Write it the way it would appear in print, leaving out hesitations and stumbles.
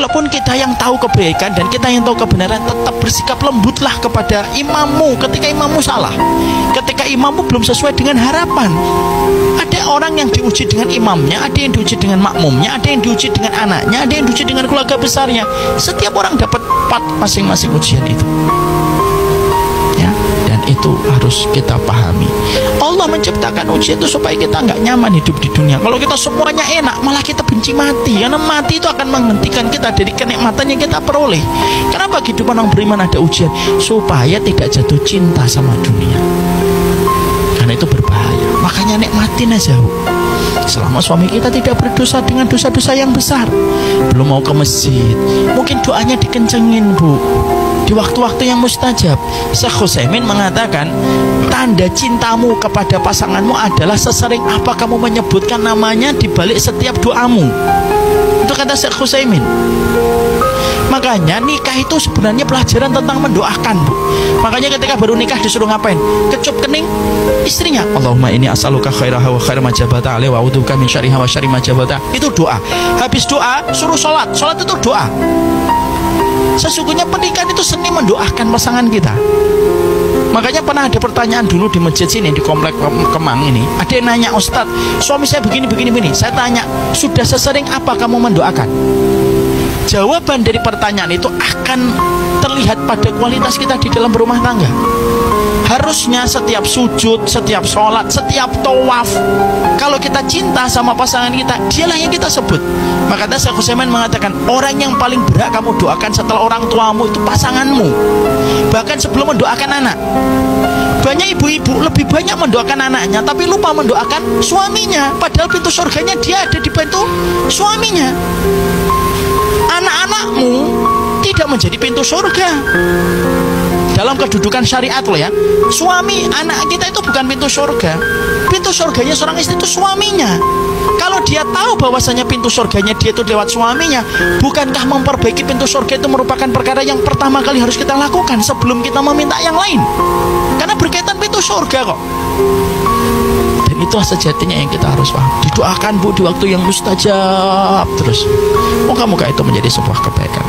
walaupun kita yang tahu kebaikan dan kita yang tahu kebenaran, tetap bersikap lembutlah kepada imammu ketika imammu salah, ketika imammu belum sesuai dengan harapan. Ada orang yang diuji dengan imamnya, ada yang diuji dengan makmumnya, ada yang diuji dengan anaknya, ada yang diuji dengan keluarga besarnya. Setiap orang dapat part masing-masing ujian itu, ya, dan itu harus kita pahami. Allah menciptakan ujian itu supaya kita nggak nyaman hidup di dunia. Kalau kita semuanya enak, malah kita benci mati, karena mati itu akan menghentikan kita dari kenikmatan yang kita peroleh. Kenapa kehidupan orang beriman ada ujian? Supaya tidak jatuh cinta sama dunia, karena itu berbahaya. Makanya nikmatin aja, Bu. Selama suami kita tidak berdosa dengan dosa-dosa yang besar, belum mau ke masjid, mungkin doanya dikencengin, Bu, di waktu-waktu yang mustajab. Syekh Utsaimin mengatakan, tanda cintamu kepada pasanganmu adalah sesering apa kamu menyebutkan namanya di balik setiap doamu. Itu kata Syekh Utsaimin. Makanya nikah itu sebenarnya pelajaran tentang mendoakan, Bu. Makanya ketika baru nikah disuruh ngapain? Kecup kening istrinya. Allahumma inni as'aluka khairaha wa khaira ma jabata alaihi wa a'udzubika min syarriha wa syarri ma jabata. Itu doa. Habis doa suruh sholat. Sholat itu doa. Sesungguhnya pernikahan itu seni mendoakan pasangan kita. Makanya pernah ada pertanyaan dulu di masjid sini, di komplek Kemang ini. Ada yang nanya, Ustadz, suami saya begini. Saya tanya, sudah sesering apa kamu mendoakan? Jawaban dari pertanyaan itu akan terlihat pada kualitas kita di dalam berumah tangga. Harusnya setiap sujud, setiap sholat, setiap tawaf, kalau kita cinta sama pasangan kita, dialah yang kita sebut. Maka Syekh Utsaimin mengatakan, orang yang paling berhak kamu doakan setelah orang tuamu itu pasanganmu, bahkan sebelum mendoakan anak. Banyak ibu-ibu lebih banyak mendoakan anaknya, tapi lupa mendoakan suaminya, padahal pintu surganya dia ada di pintu suaminya. Anak-anakmu tidak menjadi pintu surga dalam kedudukan syariat loh ya. Suami anak kita itu bukan pintu surga. Pintu surganya seorang istri itu suaminya. Kalau dia tahu bahwasanya pintu surganya dia itu lewat suaminya, bukankah memperbaiki pintu surga itu merupakan perkara yang pertama kali harus kita lakukan sebelum kita meminta yang lain? Karena berkaitan pintu surga kok. Dan itulah sejatinya yang kita harus paham. Didoakan, Bu, di waktu yang mustajab terus. Moga-moga itu menjadi sebuah kebaikan.